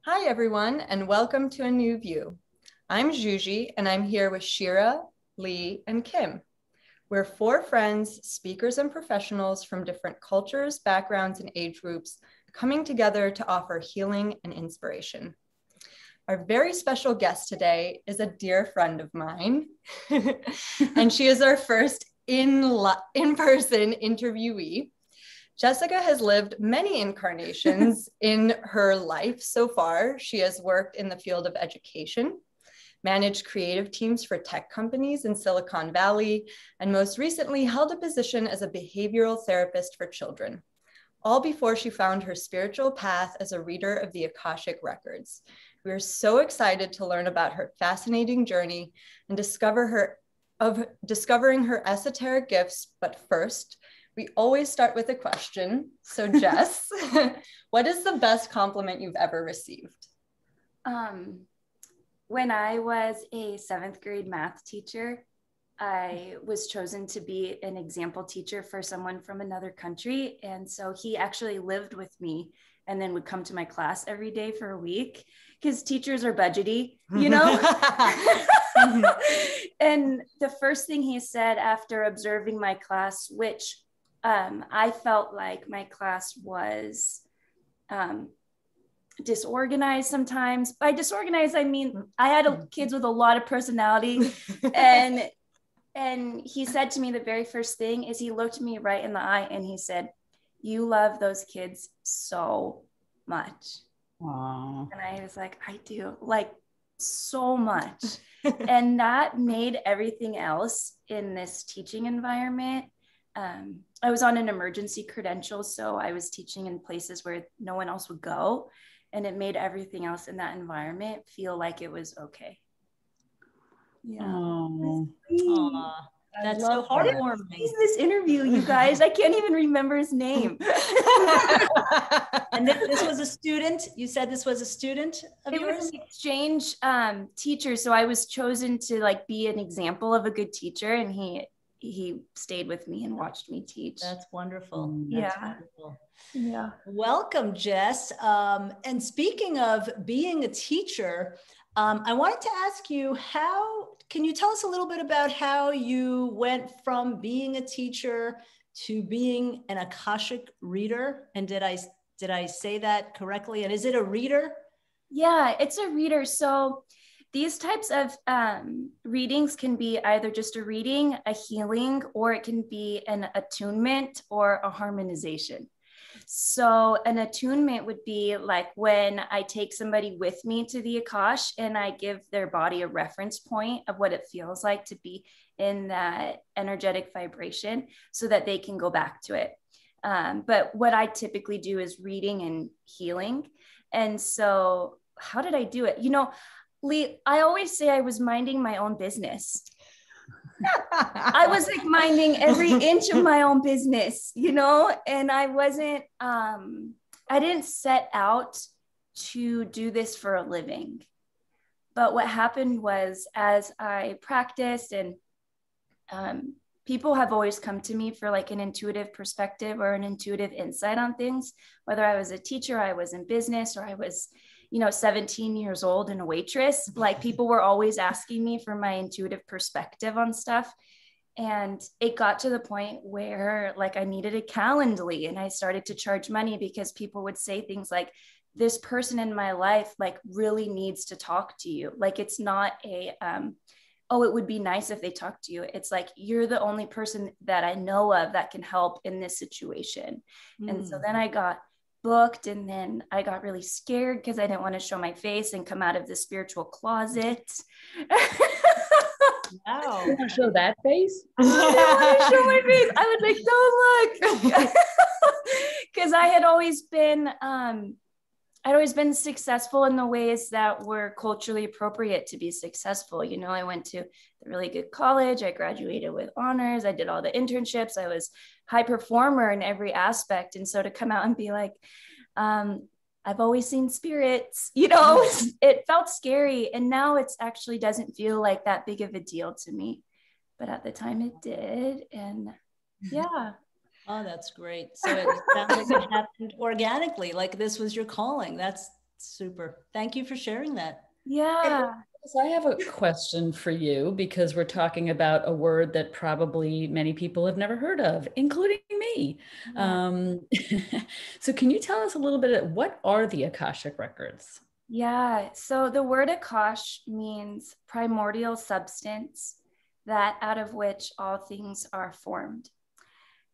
Hi, everyone, and welcome to A New View. I'm Juji, and I'm here with Shira, Lee, and Kim. We're four friends, speakers, and professionals from different cultures, backgrounds, and age groups coming together to offer healing and inspiration. Our very special guest today is a dear friend of mine, and she is our first in-person interviewee. Jessica has lived many incarnations in her life so far. She has worked in the field of education, managed creative teams for tech companies in Silicon Valley, and most recently held a position as a behavioral therapist for children, all before she found her spiritual path as a reader of the Akashic Records. We are so excited to learn about her fascinating journey and discovering her esoteric gifts. But first, we always start with a question. So Jess, what is the best compliment you've ever received? When I was a 7th grade math teacher, I was chosen to be an example teacher for someone from another country. And so he actually lived with me and then would come to my class every day for a week because teachers are budgety, you know? And the first thing he said after observing my class, which I felt like my class was disorganized sometimes. By disorganized, I mean I had kids with a lot of personality, and he said to me the very first thing is he looked me right in the eye and he said, "You love those kids so much." Aww. And I was like, "I do, like so much." And that made everything else in this teaching environment. I was on an emergency credential, so I was teaching in places where no one else would go. And it made everything else in that environment feel like it was okay. Yeah. That's so heartwarming. This interview, you guys, I can't even remember his name. And this was a student. You said this was a student of yours? It was an exchange teacher. So I was chosen to like be an example of a good teacher, and he stayed with me and watched me teach. That's wonderful. That's wonderful. Yeah. Welcome, Jess. And speaking of being a teacher, I wanted to ask you, can you tell us a little bit about how you went from being a teacher to being an Akashic reader? And did I say that correctly? And is it a reader? Yeah, it's a reader. So these types of readings can be either just a reading, a healing, or it can be an attunement or a harmonization. So an attunement would be like when I take somebody with me to the Akash and I give their body a reference point of what it feels like to be in that energetic vibration so that they can go back to it. But what I typically do is reading and healing. And so how did I do it? You know, Lee, I always say I was minding my own business. I was like minding every inch of my own business, you know, and I wasn't, I didn't set out to do this for a living. But what happened was as I practiced and people have always come to me for like an intuitive perspective or an intuitive insight on things, whether I was a teacher, I was in business, or I was 17 years old and a waitress. Like people were always asking me for my intuitive perspective on stuff. And it got to the point where like I needed a Calendly and I started to charge money because people would say things like, this person in my life like really needs to talk to you. Like it's not a, oh, it would be nice if they talked to you. It's like, you're the only person that I know of that can help in this situation. And so then I got booked, and then I got really scared because I didn't want to show my face and come out of the spiritual closet. Wow. You want to show that face? I didn't want to show my face. I was like, don't look. Because I'd always been successful in the ways that were culturally appropriate to be successful. You know, I went to a really good college. I graduated with honors. I did all the internships. I was high performer in every aspect. And so to come out and be like, I've always seen spirits, it felt scary. And now it actually doesn't feel like that big of a deal to me. But at the time it did. And yeah. Oh, that's great. So it sounds like it happened organically, like this was your calling. That's Super. Thank you for sharing that. Yeah. So I have a question for you, because we're talking about a word that probably many people have never heard of, including me. Yeah. So can you tell us a little bit, what are the Akashic Records? Yeah. So the word Akash means primordial substance, that out of which all things are formed.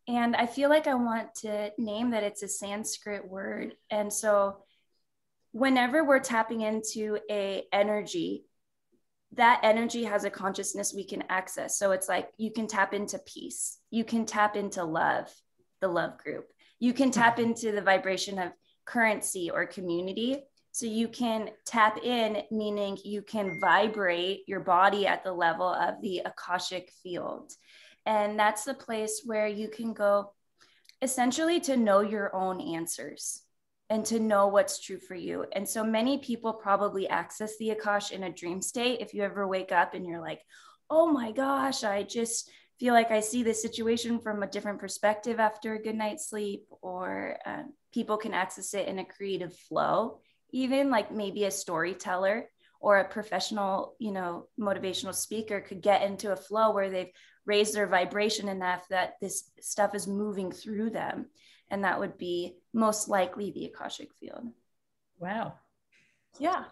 And I feel like I want to name that it's a Sanskrit word. And so whenever we're tapping into a energy, that energy has a consciousness we can access. So it's like you can tap into peace, you can tap into love, the love group, you can tap into the vibration of currency or community. So you can tap in, meaning you can vibrate your body at the level of the Akashic field. And that's the place where you can go essentially to know your own answers and to know what's true for you. And so many people probably access the Akash in a dream state. If you ever wake up and you're like, oh my gosh, I just feel like I see this situation from a different perspective after a good night's sleep, or people can access it in a creative flow, even like maybe a storyteller or a professional, motivational speaker could get into a flow where they've raised their vibration enough that this stuff is moving through them. And that would be most likely the Akashic field. Wow. Yeah.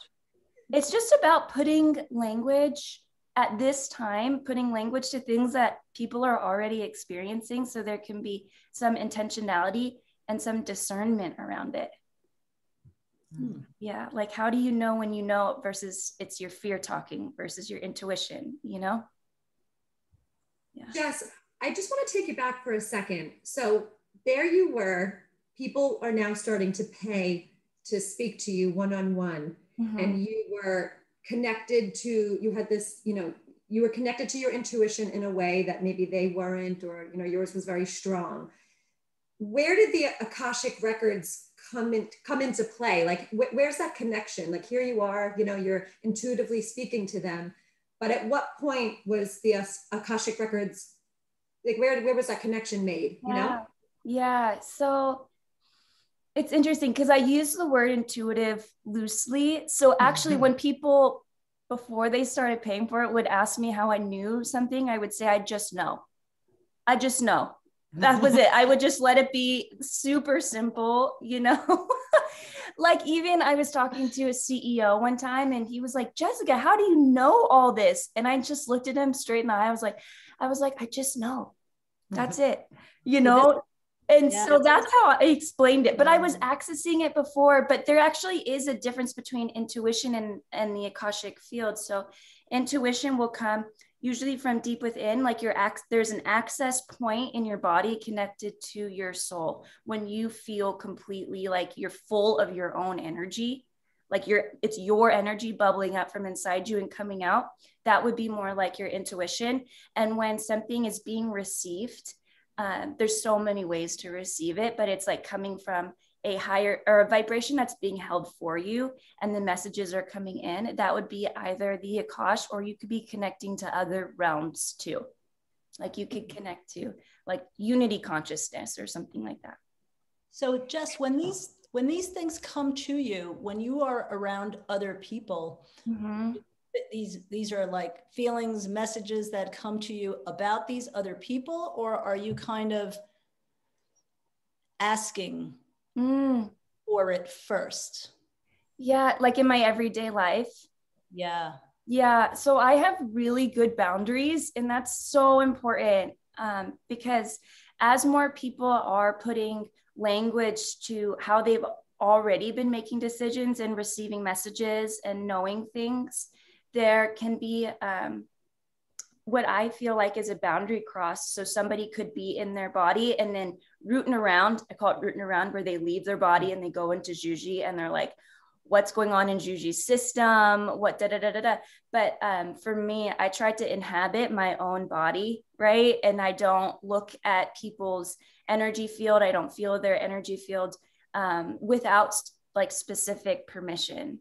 It's just about putting language at this time, putting language to things that people are already experiencing. So there can be some intentionality and some discernment around it. Yeah. Like, how do you know when you know versus it's your fear talking versus your intuition, Yeah. Jess, I just want to take you back for a second. So there you were, people are now starting to pay to speak to you one-on-one, and you were connected to, you had this, you were connected to your intuition in a way that maybe they weren't, or, yours was very strong. Where did the Akashic Records come into play? Like, where's that connection? Like, here you are, you're intuitively speaking to them, but at what point was the Akashic Records, like, where was that connection made, Yeah. So it's interesting because I use the word intuitive loosely. So actually when people, before they started paying for it, would ask me how I knew something, I would say, I just know. That was it. I would just let it be super simple, Like, even I was talking to a CEO one time and he was like, Jessica, how do you know all this? And I just looked at him straight in the eye. I was like, I just know. That's it, And so that's how I explained it. But I was accessing it before, but there actually is a difference between intuition and the Akashic field. So intuition will come usually from deep within, like there's an access point in your body connected to your soul. When you feel completely like you're full of your own energy, like it's your energy bubbling up from inside you and coming out, that would be more like your intuition. And when something is being received, there's so many ways to receive it, but it's like coming from a higher or a vibration that's being held for you, and the messages are coming in. That would be either the Akash, or you could be connecting to other realms too. Like you could connect to like unity consciousness or something like that. So Jess, when these things come to you, when you are around other people, these are like feelings, messages that come to you about these other people, or are you kind of asking for it first? Yeah, like in my everyday life. Yeah. So I have really good boundaries, and that's so important because as more people are putting language to how they've already been making decisions and receiving messages and knowing things, there can be what I feel like is a boundary cross. So somebody could be in their body and then rooting around, I call it rooting around, where they leave their body and they go into Juji and they're like, what's going on in Juji's system? What da-da-da-da-da. But for me, I try to inhabit my own body, right? And I don't look at people's energy field. I don't feel their energy field without like specific permission.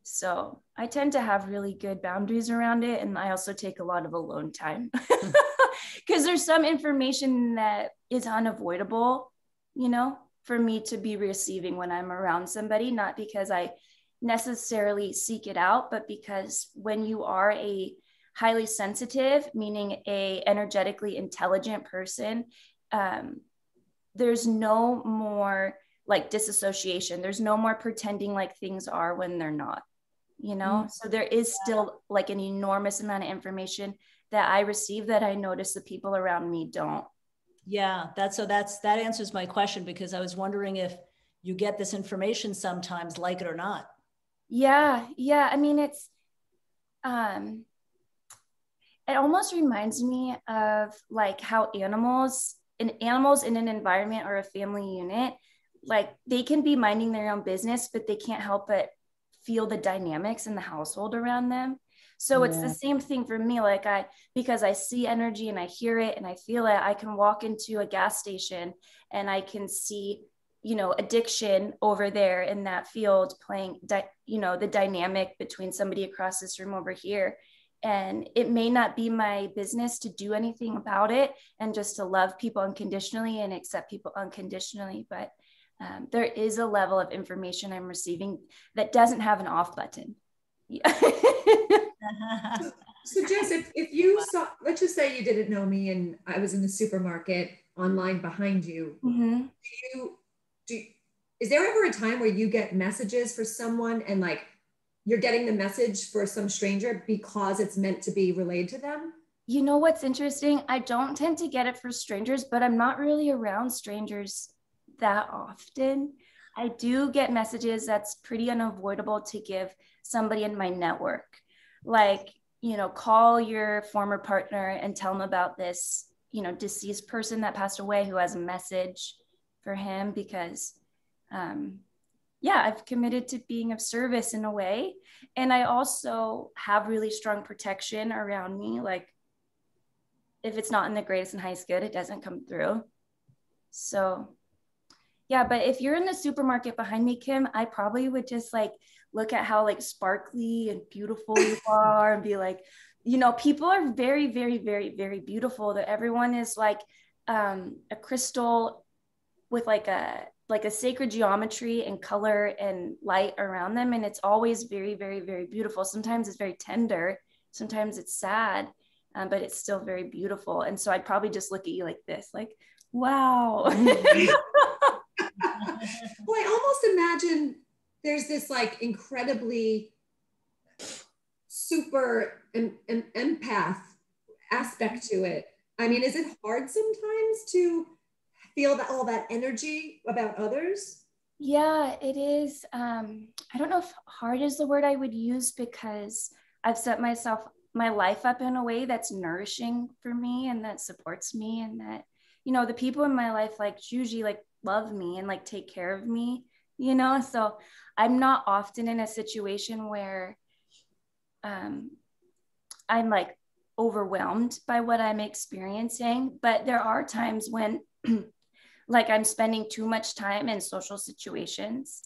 So I tend to have really good boundaries around it. And I also take a lot of alone time because there's some information that is unavoidable, for me to be receiving when I'm around somebody, not because I necessarily seek it out, but because when you are a highly sensitive, meaning a energetically intelligent person, there's no more like disassociation. There's no more pretending like things are when they're not, you know? So there is still like an enormous amount of information that I receive that I notice the people around me don't. Yeah, that answers my question, because I was wondering if you get this information sometimes, like it or not. Yeah. I mean, it's, it almost reminds me of like how animals in an environment or a family unit, like they can be minding their own business, but they can't help but feel the dynamics in the household around them. So it's the same thing for me. Like because I see energy and I hear it and I feel it, I can walk into a gas station and I can see, you know, addiction over there in that field playing, you know, the dynamic between somebody across this room over here. And it may not be my business to do anything about it and just to love people unconditionally and accept people unconditionally. But there is a level of information I'm receiving that doesn't have an off button. So Jess, if you saw, let's just say you didn't know me and I was in the supermarket online behind you, is there ever a time where you get messages for someone and like you're getting the message for some stranger because it's meant to be relayed to them? You know what's interesting? I don't tend to get it for strangers, but I'm not really around strangers that often. I do get messages that's pretty unavoidable to give somebody in my network. Like, you know, call your former partner and tell them about this, you know, deceased person that passed away who has a message for him, because I've committed to being of service in a way. And I also have really strong protection around me. Like if it's not in the greatest and highest good, it doesn't come through. So yeah, but if you're in the supermarket behind me, Kim, I probably would just like look at how like sparkly and beautiful you are and be like, you know, people are very, very, very, very beautiful. That everyone is like a crystal with like a sacred geometry and color and light around them. And it's always very, very, very beautiful. Sometimes it's very tender. Sometimes it's sad, but it's still very beautiful. And so I'd probably just look at you like this, like, wow. Well, I almost imagine there's this like incredibly super empath aspect to it. I mean, is it hard sometimes to feel that all that energy about others? Yeah, it is. I don't know if hard is the word I would use, because I've set my life up in a way that's nourishing for me and that supports me, and that, you know, the people in my life like usually like love me and like take care of me, you know? So I'm not often in a situation where I'm like overwhelmed by what I'm experiencing, but there are times when like I'm spending too much time in social situations,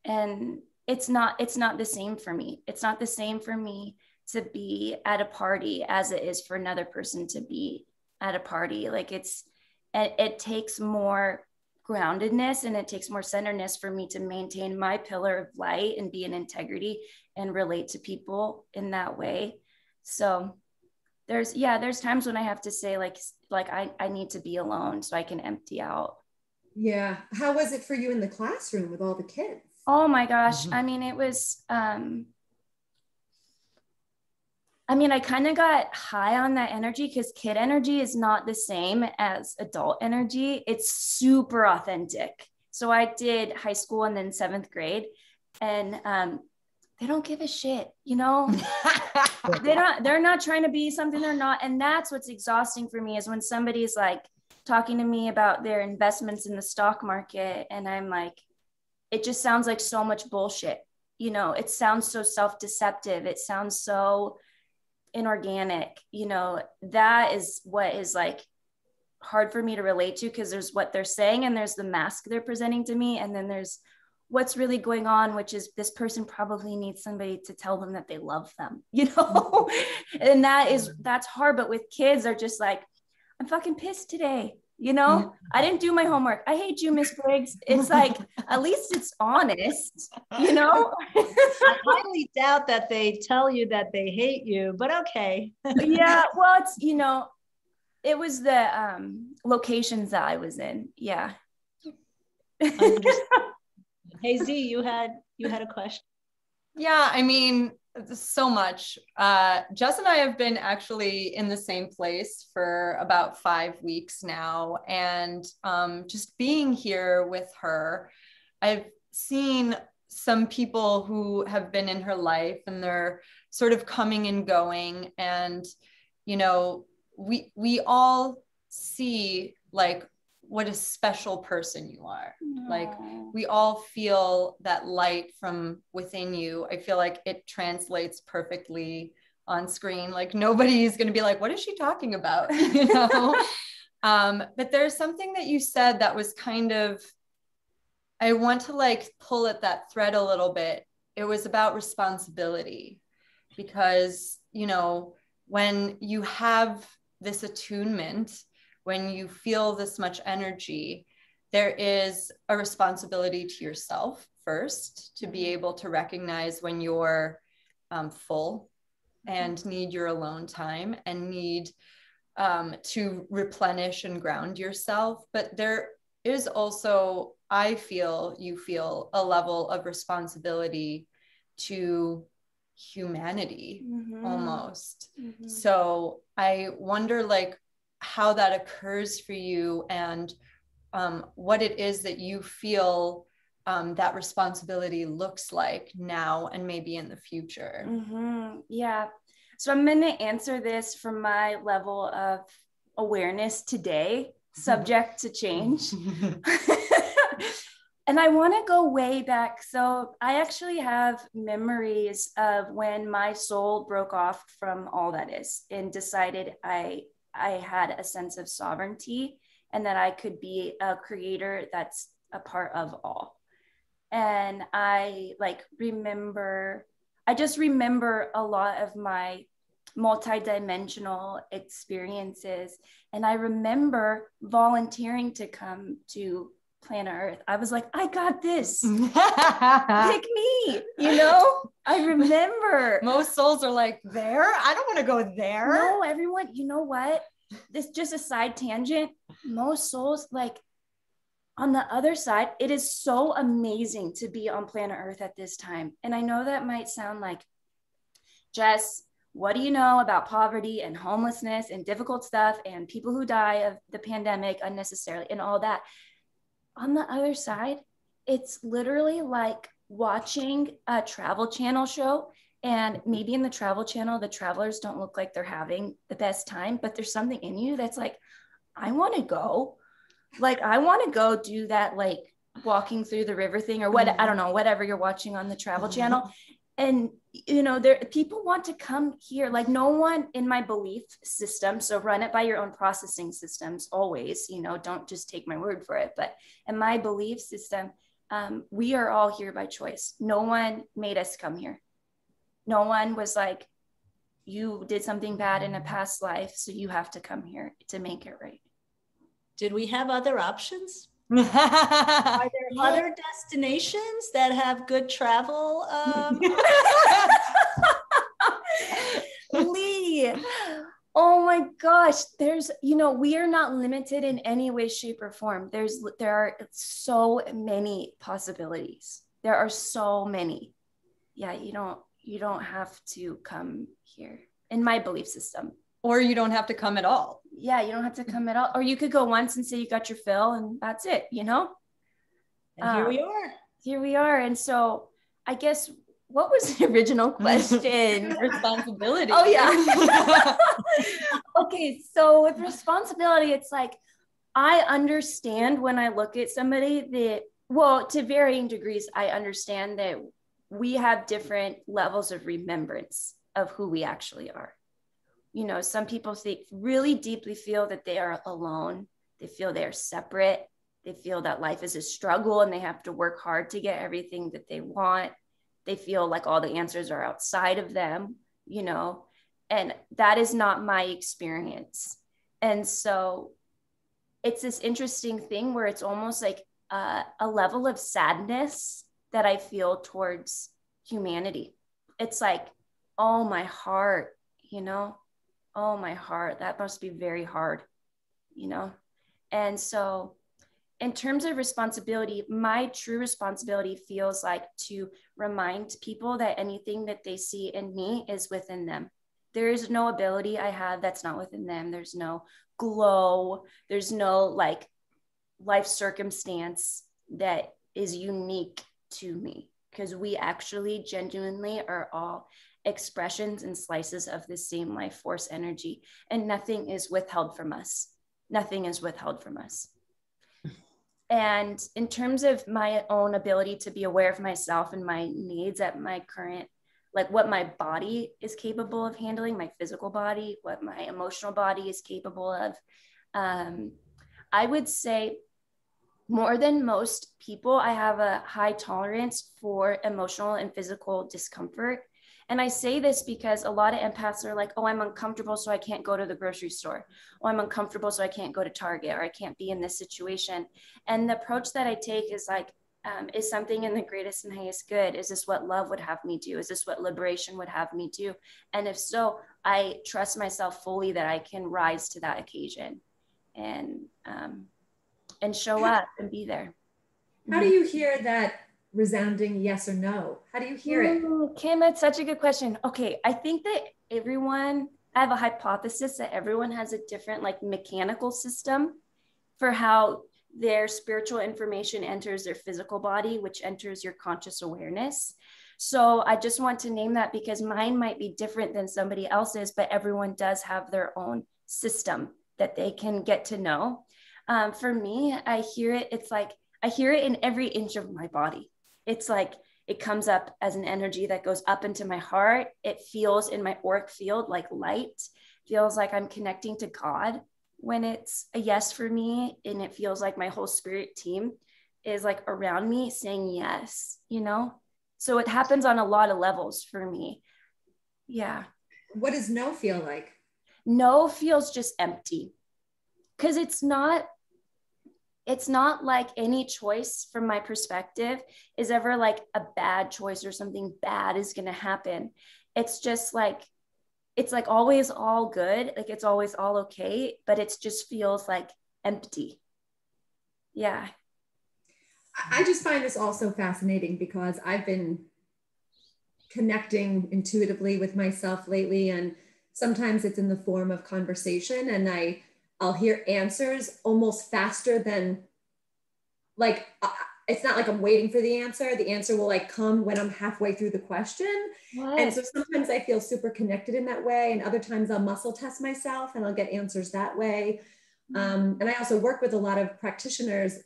and it's not the same for me. It's not the same for me to be at a party as it is for another person to be at a party. Like it takes more groundedness and it takes more centeredness for me to maintain my pillar of light and be in integrity and relate to people in that way. So there's times when I have to say like I need to be alone so I can empty out. Yeah. How was it for you in the classroom with all the kids? Oh my gosh. I mean, it was, I kind of got high on that energy, because kid energy is not the same as adult energy. It's super authentic. So I did high school and then 7th grade, and they don't give a shit, you know? They're not trying to be something they're not. And that's what's exhausting for me, is when somebody's like talking to me about their investments in the stock market, and I'm like, it just sounds like so much bullshit. You know, it sounds so self-deceptive. It sounds so inorganic. You know, that is what is like hard for me to relate to, because there's what they're saying and there's the mask they're presenting to me, and then there's what's really going on, which is this person probably needs somebody to tell them that they love them, you know? And that's hard. But with kids, they're just like, I'm fucking pissed today, you know, I didn't do my homework. I hate you, Miss Briggs. It's like, at least it's honest, you know? I highly doubt that they tell you that they hate you, but okay. Yeah, well, it's, you know, it was the locations that I was in. Yeah. Hey Z, you had a question. Yeah, I mean, so much. Jess and I have been actually in the same place for about 5 weeks now. And just being here with her, I've seen some people who have been in her life and they're sort of coming and going. And, you know, we all see like what a special person you are. Aww. Like we all feel that light from within you. I feel like it translates perfectly on screen. Like nobody's going to be like, what is she talking about? You know? But there's something that you said that was kind of, I want to like pull at that thread a little bit. It was about responsibility because, you know, when you have this attunement, when you feel this much energy, there is a responsibility to yourself first to be able to recognize when you're full and need your alone time and need to replenish and ground yourself. But there is also, you feel a level of responsibility to humanity almost. So I wonder like how that occurs for you and what it is that you feel that responsibility looks like now and maybe in the future. Yeah. So I'm going to answer this from my level of awareness today, subject to change. And I want to go way back. So I actually have memories of when my soul broke off from all that is and decided I had a sense of sovereignty and that I could be a creator that's a part of all. And I just remember a lot of my multidimensional experiences. And I remember volunteering to come to planet Earth. I was like, I got this. Pick me, you know? I remember. Most souls are like, there? I don't want to go there. No, everyone, you know what? This just a side tangent. Most souls, like on the other side, it is so amazing to be on planet Earth at this time. And I know that might sound like, Jess, what do you know about poverty and homelessness and difficult stuff and people who die of the pandemic unnecessarily and all that? On the other side, it's literally like watching a Travel Channel show. And maybe in the Travel Channel, the travelers don't look like they're having the best time, but there's something in you that's like, I want to go. Like, I want to go do that, like walking through the river thing or what, I don't know, whatever you're watching on the Travel Channel. And, you know, people want to come here. Like no one in my belief system. So run it by your own processing systems always, you know, don't just take my word for it. But in my belief system, we are all here by choice. No one made us come here. No one was like, you did something bad in a past life, so you have to come here to make it right. Did we have other options? Are there other destinations that have good travel? Lee, oh my gosh, there's, you know, we are not limited in any way, shape, or form. There are so many possibilities. There are so many. Yeah, you don't have to come here in my belief system. Or you don't have to come at all. Yeah, you don't have to come at all. Or you could go once and say you got your fill and that's it, you know? And here we are. Here we are. And so I guess, what was the original question? Responsibility. Oh, yeah. Okay, so with responsibility, it's like, I understand when I look at somebody that, well, to varying degrees, I understand that we have different levels of remembrance of who we actually are. You know, some people really deeply feel that they are alone. They feel they're separate. They feel that life is a struggle and they have to work hard to get everything that they want. They feel like all the answers are outside of them, you know, and that is not my experience. And so it's this interesting thing where it's almost like a level of sadness that I feel towards humanity. It's like, oh, my heart, you know, oh, my heart, that must be very hard, you know? And so in terms of responsibility, my true responsibility feels like to remind people that anything that they see in me is within them. There is no ability I have that's not within them. There's no glow. There's no like life circumstance that is unique to me, because we actually genuinely are all expressions and slices of the same life force energy, and nothing is withheld from us. Nothing is withheld from us. And in terms of my own ability to be aware of myself and my needs at my current, like what my body is capable of handling, my physical body, what my emotional body is capable of, I would say more than most people, I have a high tolerance for emotional and physical discomfort. And I say this because a lot of empaths are like, oh, I'm uncomfortable, so I can't go to the grocery store. Oh, I'm uncomfortable, so I can't go to Target, or I can't be in this situation. And the approach that I take is like, is something in the greatest and highest good? Is this what love would have me do? Is this what liberation would have me do? And if so, I trust myself fully that I can rise to that occasion and show up and be there. How do you hear that resounding yes or no? How do you hear it? Kim, that's such a good question. Okay, I think that I have a hypothesis that everyone has a different like mechanical system for how their spiritual information enters their physical body, which enters your conscious awareness. So I just want to name that because mine might be different than somebody else's, but everyone does have their own system that they can get to know. For me, I hear it. It's like, I hear it in every inch of my body. It's like, it comes up as an energy that goes up into my heart. It feels in my auric field like light, feels like I'm connecting to God when it's a yes for me. And it feels like my whole spirit team is like around me saying yes, you know? So it happens on a lot of levels for me. Yeah. What does no feel like? No feels just empty, because it's not like any choice from my perspective is ever like a bad choice or something bad is going to happen. It's just like, it's like always all good. Like it's always all okay, but it just feels like empty. Yeah. I just find this also fascinating because I've been connecting intuitively with myself lately, and sometimes it's in the form of conversation, and I'll hear answers almost faster than like, it's not like I'm waiting for the answer. The answer will like come when I'm halfway through the question. What? And so sometimes I feel super connected in that way. And other times I'll muscle test myself and I'll get answers that way. And I also work with a lot of practitioners.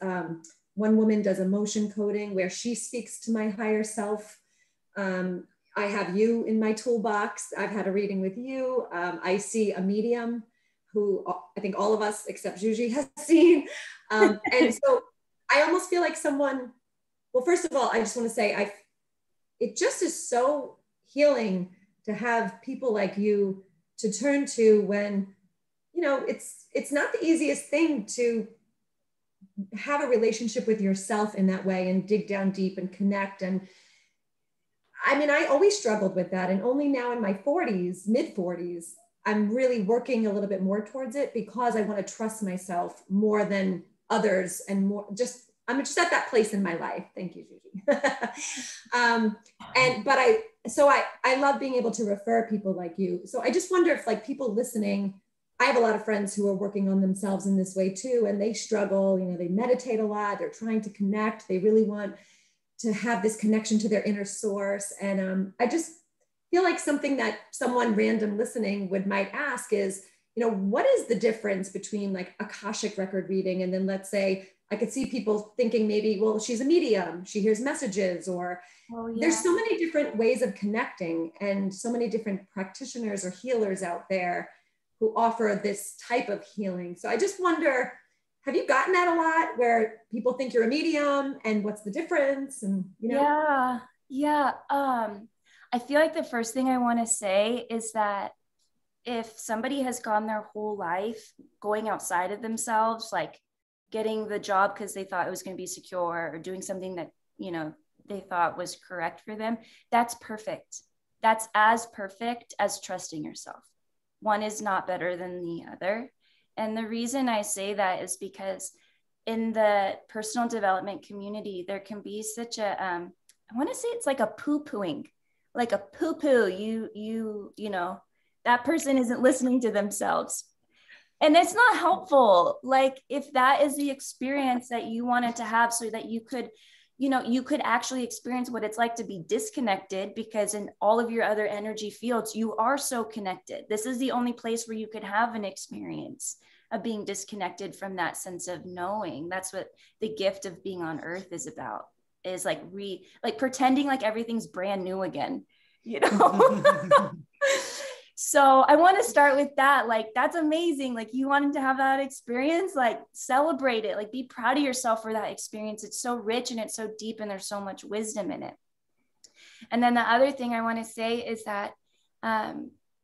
One woman does emotion coding where she speaks to my higher self. I have you in my toolbox. I've had a reading with you. I see a medium who I think all of us except Juji has seen. And so I almost feel like someone, well, first of all, I just want to say, it just is so healing to have people like you to turn to when, you know, it's not the easiest thing to have a relationship with yourself in that way and dig down deep and connect. And I mean, I always struggled with that. And only now in my 40s, mid 40s, I'm really working a little bit more towards it because I want to trust myself more than others and more I'm just at that place in my life. Thank you, Gigi. I love being able to refer people like you. So I just wonder if like people listening, I have a lot of friends who are working on themselves in this way too, and they struggle, you know, they meditate a lot, they're trying to connect, they really want to have this connection to their inner source. And I just feel like something that someone random listening might ask is, you know, what is the difference between like Akashic Record reading and then let's say, I could see people thinking maybe, well, she's a medium, she hears messages, or there's so many different ways of connecting and so many different practitioners or healers out there who offer this type of healing. So I just wonder, have you gotten that a lot where people think you're a medium and what's the difference? And, you know? Yeah. I feel like the first thing I want to say is that if somebody has gone their whole life going outside of themselves, like getting the job because they thought it was going to be secure, or doing something that, you know, they thought was correct for them. That's perfect. That's as perfect as trusting yourself. One is not better than the other. And the reason I say that is because in the personal development community, there can be such a, I want to say it's like a poo-pooing, like a poo-poo. You know, that person isn't listening to themselves. And it's not helpful. Like if that is the experience that you wanted to have so that you could, you know, you could actually experience what it's like to be disconnected, because in all of your other energy fields, you are so connected. This is the only place where you could have an experience of being disconnected from that sense of knowing. That's what the gift of being on earth is about, is like pretending like everything's brand new again, you know? So I want to start with that. Like, that's amazing. Like, you wanted to have that experience, like celebrate it, like be proud of yourself for that experience. It's so rich and it's so deep and there's so much wisdom in it. And then the other thing I want to say is that,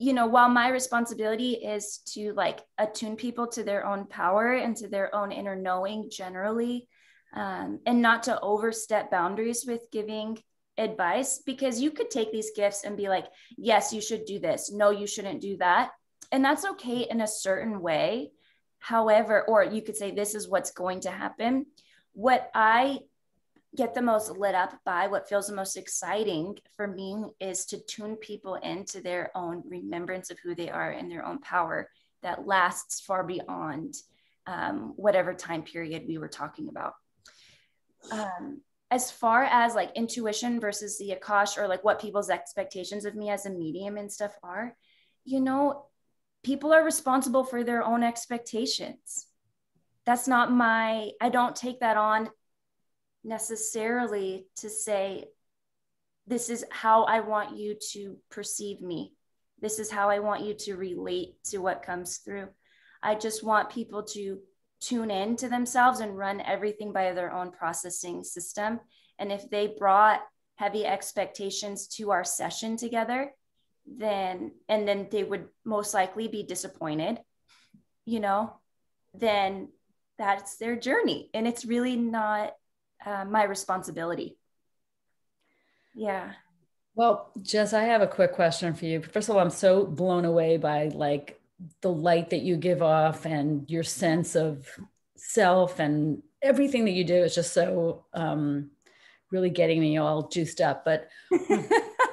you know, while my responsibility is to like attune people to their own power and to their own inner knowing generally, and not to overstep boundaries with giving advice, because you could take these gifts and be like, yes, you should do this. No, you shouldn't do that. And that's okay in a certain way. However, or you could say, this is what's going to happen. What I get the most lit up by, what feels the most exciting for me, is to tune people into their own remembrance of who they are and their own power that lasts far beyond whatever time period we were talking about. As far as like intuition versus the Akash, or like what people's expectations of me as a medium and stuff are, you know, people are responsible for their own expectations. That's not I don't take that on necessarily to say, this is how I want you to perceive me. This is how I want you to relate to what comes through. I just want people to tune in to themselves and run everything by their own processing system. And if they brought heavy expectations to our session together, then they would most likely be disappointed, you know, then that's their journey. And it's really not my responsibility. Yeah. Well, Jess, I have a quick question for you. First of all, I'm so blown away by like the light that you give off and your sense of self, and everything that you do is just so really getting me all juiced up. But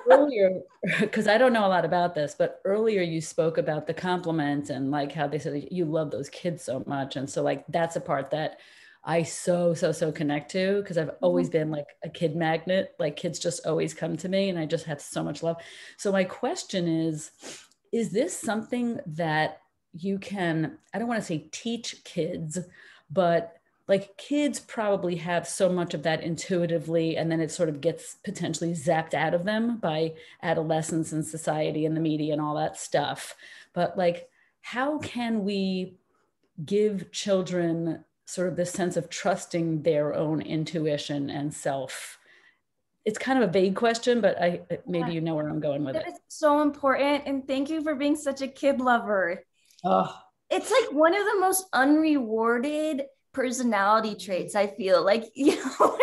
earlier, because I don't know a lot about this, but earlier you spoke about the compliment and like how they said you love those kids so much. And so like, that's a part that I so connect to, because I've always been like a kid magnet. Like kids just always come to me and I just had so much love. So my question is this something that you can, I don't want to say teach kids, but like kids probably have so much of that intuitively, and then it sort of gets potentially zapped out of them by adolescence and society and the media and all that stuff. But like, how can we give children sort of this sense of trusting their own intuition and self? It's kind of a vague question, but maybe you know where I'm going with it. It's so important. And thank you for being such a kid lover. Oh, it's like one of the most unrewarded personality traits, I feel like, you know.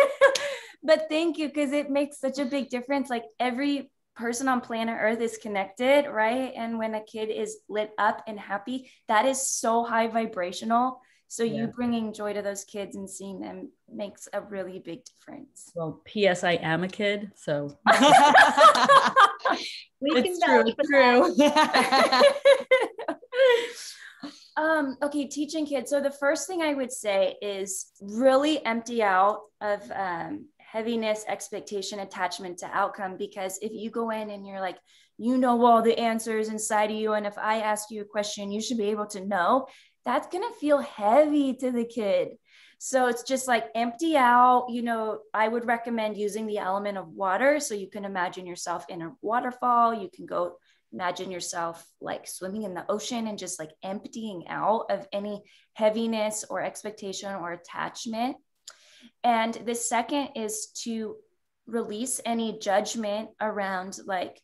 But thank you, because it makes such a big difference. Like every person on planet Earth is connected, right? And when a kid is lit up and happy, that is so high vibrational. So you bringing joy to those kids and seeing them makes a really big difference. Well, P.S. I am a kid, so. It's true. Okay, teaching kids. So the first thing I would say is really empty out of heaviness, expectation, attachment to outcome. Because if you go in and you're like, you know all the answers inside of you, and if I ask you a question, you should be able to know, that's going to feel heavy to the kid. So it's just like empty out. You know, I would recommend using the element of water. So you can imagine yourself in a waterfall. You can go imagine yourself like swimming in the ocean and just like emptying out of any heaviness or expectation or attachment. And the second is to release any judgment around like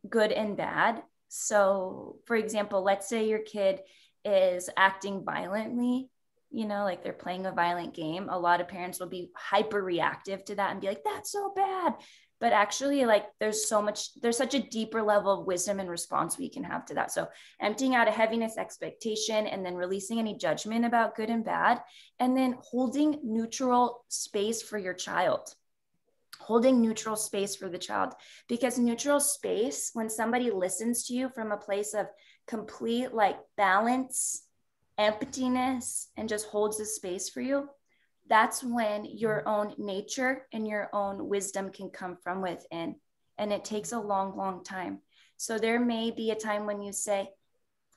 good and bad. So for example, let's say your kid is acting violently. you know, like they're playing a violent game, a lot of parents will be hyper reactive to that and be like, that's so bad. But actually, like there's such a deeper level of wisdom and response we can have to that. So emptying out a heaviness, expectation, and then releasing any judgment about good and bad, and then holding neutral space for your child. Holding neutral space for the child, because neutral space, when somebody listens to you from a place of complete like balance, emptiness, and just holds the space for you, that's when your own nature and your own wisdom can come from within. And it takes a long, long time. So there may be a time when you say,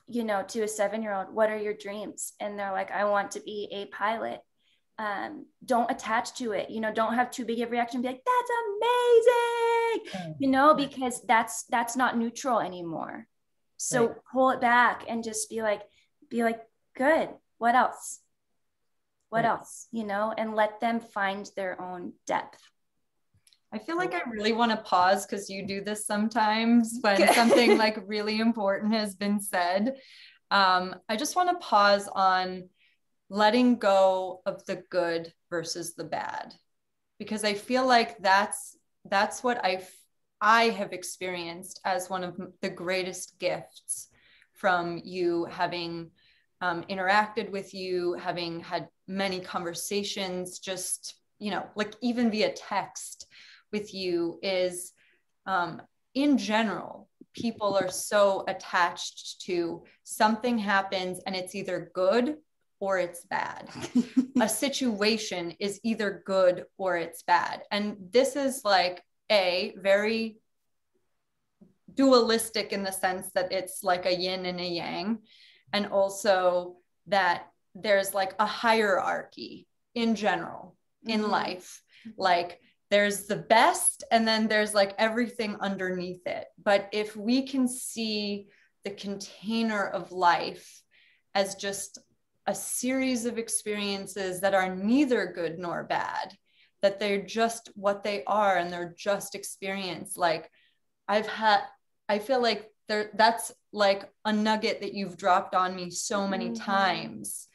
you know, to a 7-year-old, what are your dreams? And they're like, I want to be a pilot. Don't attach to it, you know, don't have too big of a reaction, be like, that's amazing, you know, because that's not neutral anymore. So pull it back and just be like, good, what else, you know, and let them find their own depth. I feel like I really want to pause, because you do this sometimes when something like really important has been said. I just want to pause on letting go of the good versus the bad, because I feel like that's what I have experienced as one of the greatest gifts from you, having interacted with you, having had many conversations, just, you know, like even via text with you, is in general, people are so attached to something happens and it's either good or it's bad. A situation is either good or it's bad. And this is like a very dualistic in the sense that it's like a yin and a yang. And also that there's like a hierarchy in general in life. Like there's the best, and then there's like everything underneath it. But if we can see the container of life as just a series of experiences that are neither good nor bad, that they're just what they are, and they're just experience. Like I feel like that's like a nugget that you've dropped on me so many times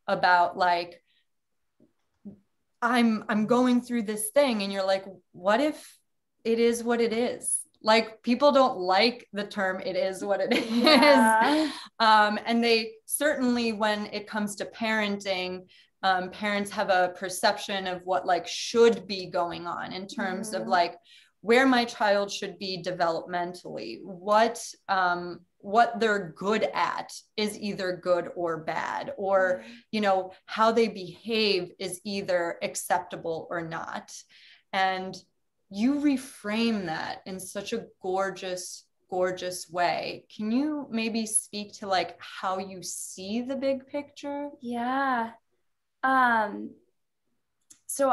about like, I'm going through this thing, and you're like, what if it is what it is? Like people don't like the term "it is what it is." And they certainly, when it comes to parenting, parents have a perception of what like should be going on in terms of like where my child should be developmentally, what they're good at is either good or bad, or, you know, how they behave is either acceptable or not. And you reframe that in such a gorgeous, gorgeous way. Can you maybe speak to like how you see the big picture? Yeah. So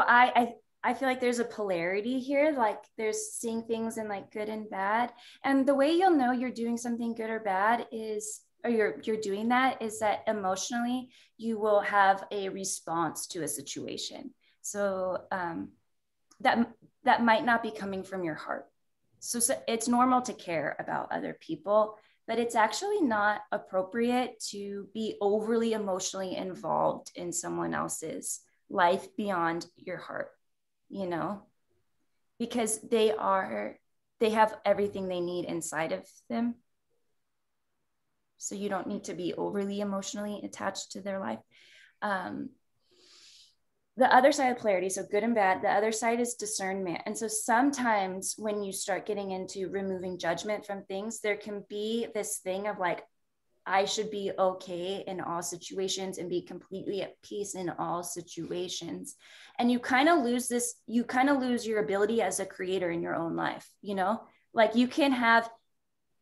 I feel like there's a polarity here. Like there's seeing things in like good and bad. And the way you'll know you're doing something good or bad is, or you're doing that, is that emotionally you will have a response to a situation. So that might not be coming from your heart. So it's normal to care about other people, but it's actually not appropriate to be overly emotionally involved in someone else's life beyond your heart, you know, because they have everything they need inside of them. So you don't need to be overly emotionally attached to their life. The other side of polarity, so good and bad, the other side is discernment. And so sometimes when you start getting into removing judgment from things, there can be this thing of like, I should be okay in all situations and be completely at peace in all situations. And you kind of lose your ability as a creator in your own life, you know, like you can have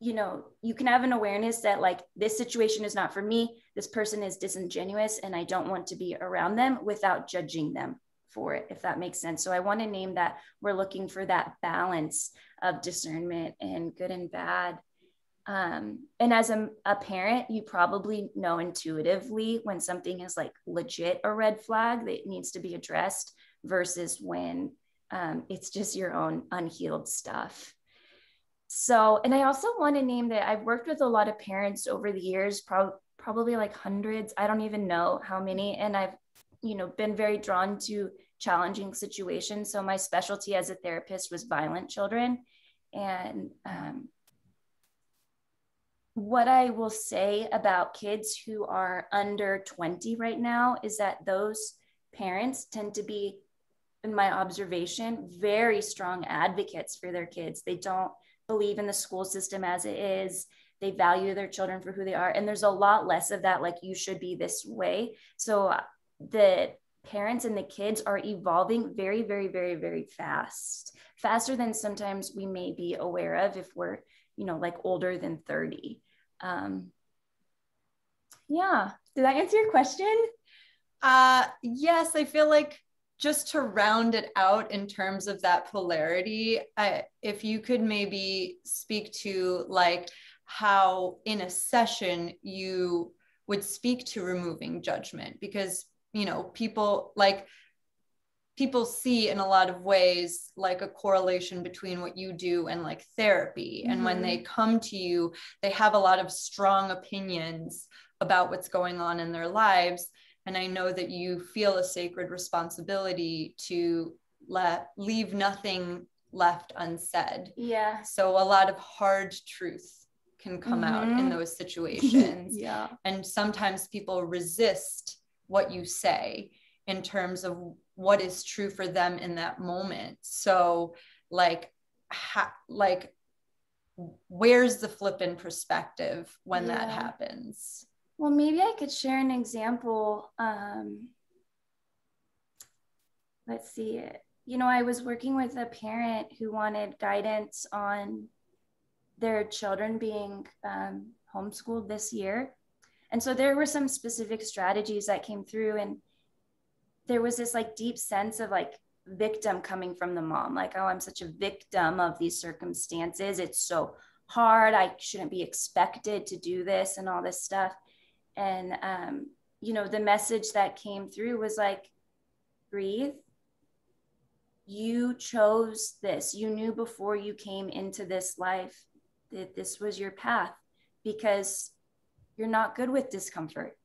an awareness that like, this situation is not for me. This person is disingenuous and I don't want to be around them, without judging them for it, if that makes sense. So I want to name that we're looking for that balance of discernment and good and bad. And as a parent, you probably know intuitively when something is like legit a red flag that needs to be addressed versus when it's just your own unhealed stuff. So, and I also want to name that I've worked with a lot of parents over the years, probably like hundreds. I don't even know how many. And I've, been very drawn to challenging situations. So my specialty as a therapist was violent children. And what I will say about kids who are under 20 right now is that those parents tend to be, in my observation, very strong advocates for their kids. They don't believe in the school system as it is. They value their children for who they are. And there's a lot less of that, like, you should be this way. So the parents and the kids are evolving very, very, very, very fast, faster than sometimes we may be aware of if we're, like older than 30. Yeah. Did that answer your question? Yes, I feel like just to round it out in terms of that polarity, if you could maybe speak to like how in a session you would speak to removing judgment, because people see in a lot of ways like a correlation between what you do and like therapy. And when they come to you, they have a lot of strong opinions about what's going on in their lives. And I know that you feel a sacred responsibility to leave nothing left unsaid. Yeah. So a lot of hard truth can come out in those situations. Yeah. And sometimes people resist what you say in terms of what is true for them in that moment. So where's the flip in perspective when that happens? Well, maybe I could share an example. Let's see. I was working with a parent who wanted guidance on their children being homeschooled this year. And so there were some specific strategies that came through, and there was this like deep sense of like victim coming from the mom, like, oh, I'm such a victim of these circumstances. It's so hard. I shouldn't be expected to do this and all this stuff. And, the message that came through was like, breathe. You chose this. You knew before you came into this life that this was your path, because you're not good with discomfort.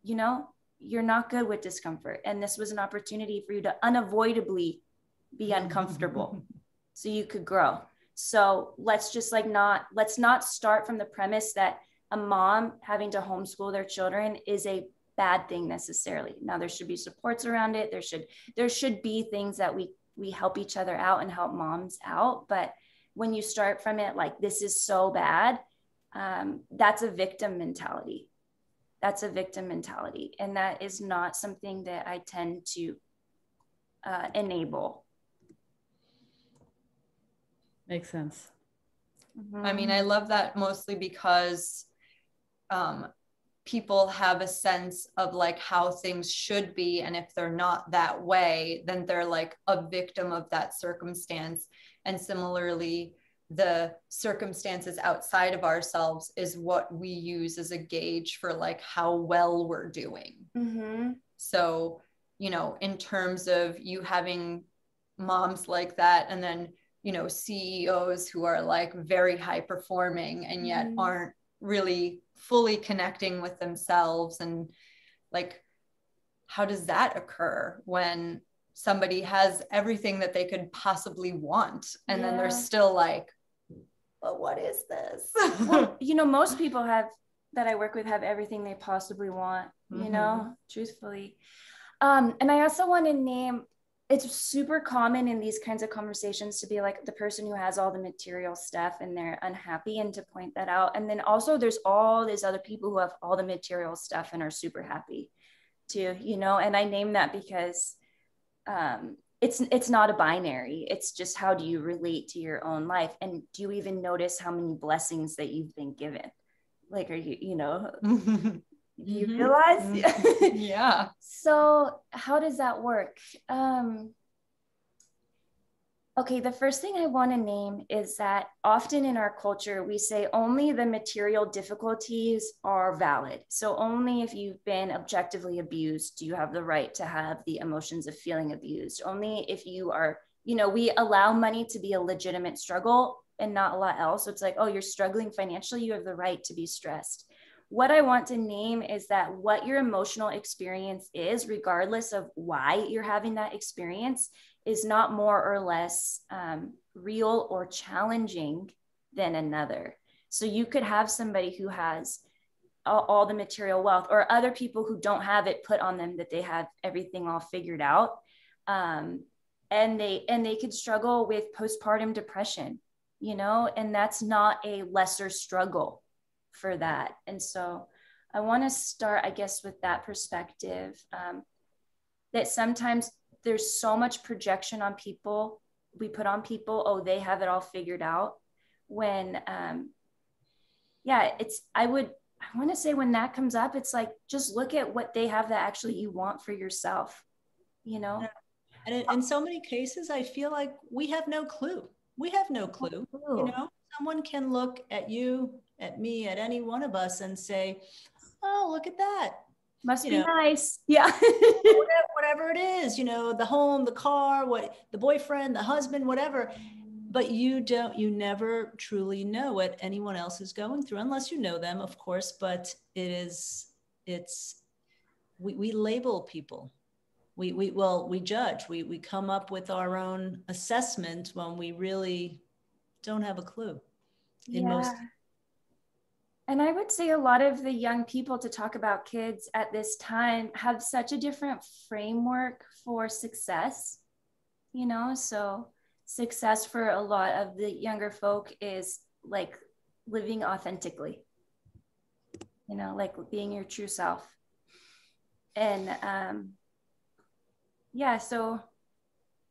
You're not good with discomfort. And this was an opportunity for you to unavoidably be uncomfortable so you could grow. So let's just let's not start from the premise that a mom having to homeschool their children is a bad thing necessarily. Now, there should be supports around it. There should be things that we help each other out and help moms out. But when you start from it like, this is so bad, that's a victim mentality. That's a victim mentality. And that is not something that I tend to enable. Makes sense. I mean, I love that mostly because people have a sense of like how things should be. And if they're not that way, then they're like a victim of that circumstance. And similarly, the circumstances outside of ourselves is what we use as a gauge for like how well we're doing. So, in terms of you having moms like that, and then, CEOs who are like very high performing and yet aren't really fully connecting with themselves. And like, how does that occur when somebody has everything that they could possibly want? And then they're still like, but what is this? Well, most people that I work with have everything they possibly want, truthfully. And I also want to name, it's super common in these kinds of conversations to be like the person who has all the material stuff and they're unhappy, and to point that out. And then also there's all these other people who have all the material stuff and are super happy too, and I name that because it's not a binary. It's just, how do you relate to your own life? And do you even notice how many blessings that you've been given? Like, are you, do you realize? Yeah. So how does that work? Okay, the first thing I want to name is that often in our culture, we say only the material difficulties are valid. So only if you've been objectively abused do you have the right to have the emotions of feeling abused. Only if you are, we allow money to be a legitimate struggle and not a lot else. So it's like, oh, you're struggling financially, you have the right to be stressed. what I want to name is that what your emotional experience is, regardless of why you're having that experience, is not more or less real or challenging than another. So you could have somebody who has all the material wealth, or other people who don't have it put on them that they have everything all figured out. And they could struggle with postpartum depression, you know, and that's not a lesser struggle for that. And so I want to start, I guess, with that perspective, that sometimes there's so much projection on people. We put on people, oh, they have it all figured out. When, I want to say when that comes up, it's like, just look at what they have that actually you want for yourself, you know? And in so many cases, I feel like we have no clue. We have no clue. You know, someone can look at you, at me, at any one of us and say, oh, look at that. Must be nice. Yeah. whatever it is, you know, the home, the car, the boyfriend, the husband, whatever. But you never truly know what anyone else is going through, unless you know them, of course. But we label people. We judge. We come up with our own assessment when we really don't have a clue. And I would say a lot of the young people, to talk about kids at this time, have such a different framework for success, you know? So success for a lot of the younger folk is like living authentically, you know, like being your true self. And so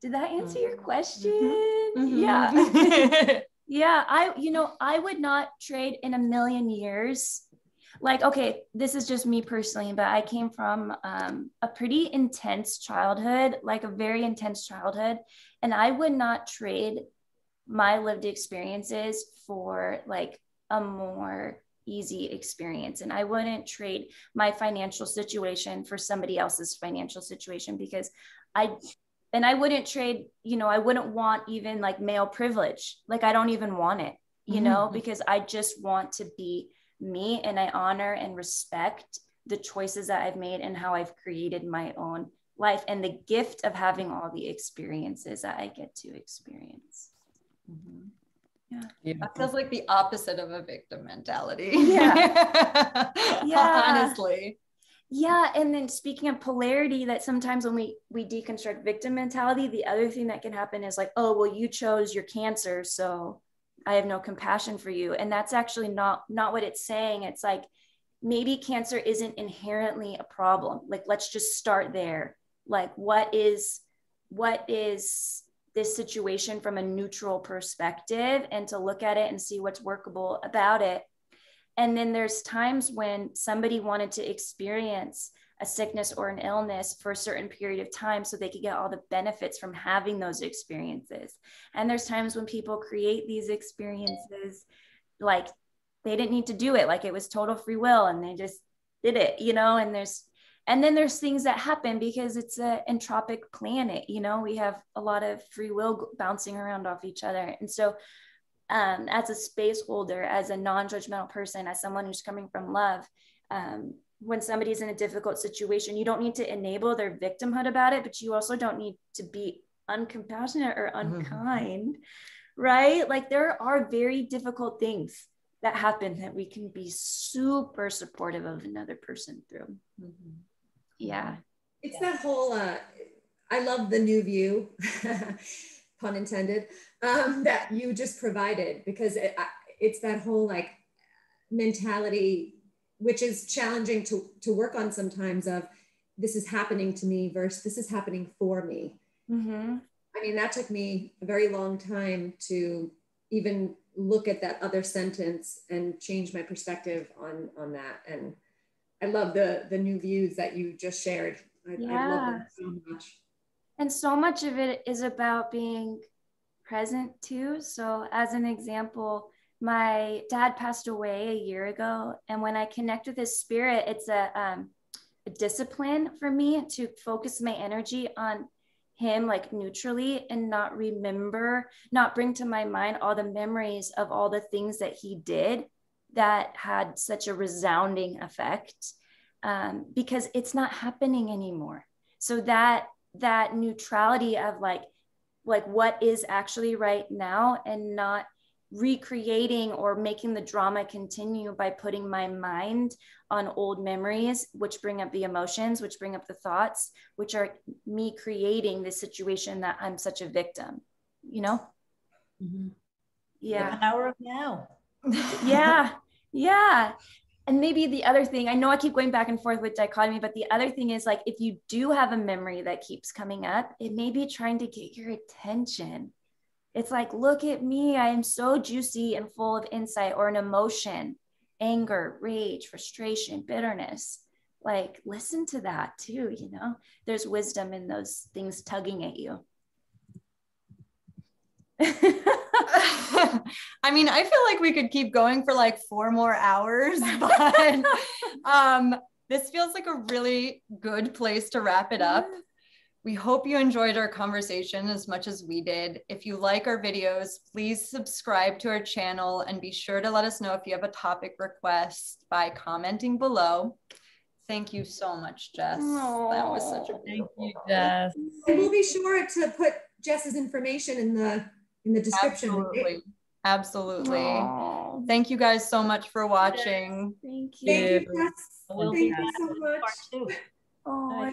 did that answer your question? Mm-hmm. Yeah. Yeah, I would not trade in a million years. Like, okay, this is just me personally, but I came from a pretty intense childhood, like a very intense childhood. And I would not trade my lived experiences for like a more easy experience. And I wouldn't trade my financial situation for somebody else's financial situation, because I wouldn't trade, I wouldn't want even like male privilege. Like, I don't even want it, you know, because I just want to be me, and I honor and respect the choices that I've made and how I've created my own life, and the gift of having all the experiences that I get to experience. Mm-hmm. Yeah. That feels like the opposite of a victim mentality. Yeah. Honestly. Yeah. And then speaking of polarity, that sometimes when we deconstruct victim mentality, the other thing that can happen is like, oh, well, you chose your cancer, so I have no compassion for you. And that's actually not what it's saying. It's like, maybe cancer isn't inherently a problem. Like, let's just start there. Like, what is this situation from a neutral perspective, and to look at it and see what's workable about it. And then there's times when somebody wanted to experience a sickness or an illness for a certain period of time so they could get all the benefits from having those experiences. And there's times when people create these experiences like they didn't need to do it, like it was total free will and they just did it, you know. And then there's things that happen because it's an entropic planet, you know, we have a lot of free will bouncing around off each other. And so as a space holder, as a non-judgmental person, as someone who's coming from love, when somebody's in a difficult situation, you don't need to enable their victimhood about it, but you also don't need to be uncompassionate or unkind, right? Like, there are very difficult things that happen that we can be super supportive of another person through. Yeah. It's that whole, I love the new view, pun intended, that you just provided, because it's that whole like mentality, which is challenging to work on sometimes, of this is happening to me versus this is happening for me. I mean, that took me a very long time to even look at that other sentence and change my perspective on that. And I love the new views that you just shared. I love them so much. And so much of it is about being present too. So as an example, my dad passed away a year ago. And when I connect with his spirit, it's a discipline for me to focus my energy on him, like neutrally, and not bring to my mind all the memories of all the things that he did that had such a resounding effect, because it's not happening anymore. So that neutrality of like what is actually right now, and not recreating or making the drama continue by putting my mind on old memories, which bring up the emotions, which bring up the thoughts, which are me creating the situation that I'm such a victim, you know? Mm-hmm. Yeah. The power of now. Yeah. Yeah. And maybe the other thing, I know I keep going back and forth with dichotomy, but the other thing is like, if you do have a memory that keeps coming up, it may be trying to get your attention. It's like, look at me, I am so juicy and full of insight, or an emotion, anger, rage, frustration, bitterness. Like, listen to that too, you know? There's wisdom in those things tugging at you. I mean, I feel like we could keep going for like 4 more hours, but this feels like a really good place to wrap it up. We hope you enjoyed our conversation as much as we did. If you like our videos, please subscribe to our channel and be sure to let us know if you have a topic request by commenting below. Thank you so much, Jess. Aww. That was such a Thank you, Jess. And we'll be sure to put Jess's information in the description. Absolutely. Right? Absolutely. Aww. Thank you guys so much for watching. Thank you. Thank you, Jess. We'll Thank be you so much. Part 2. Oh,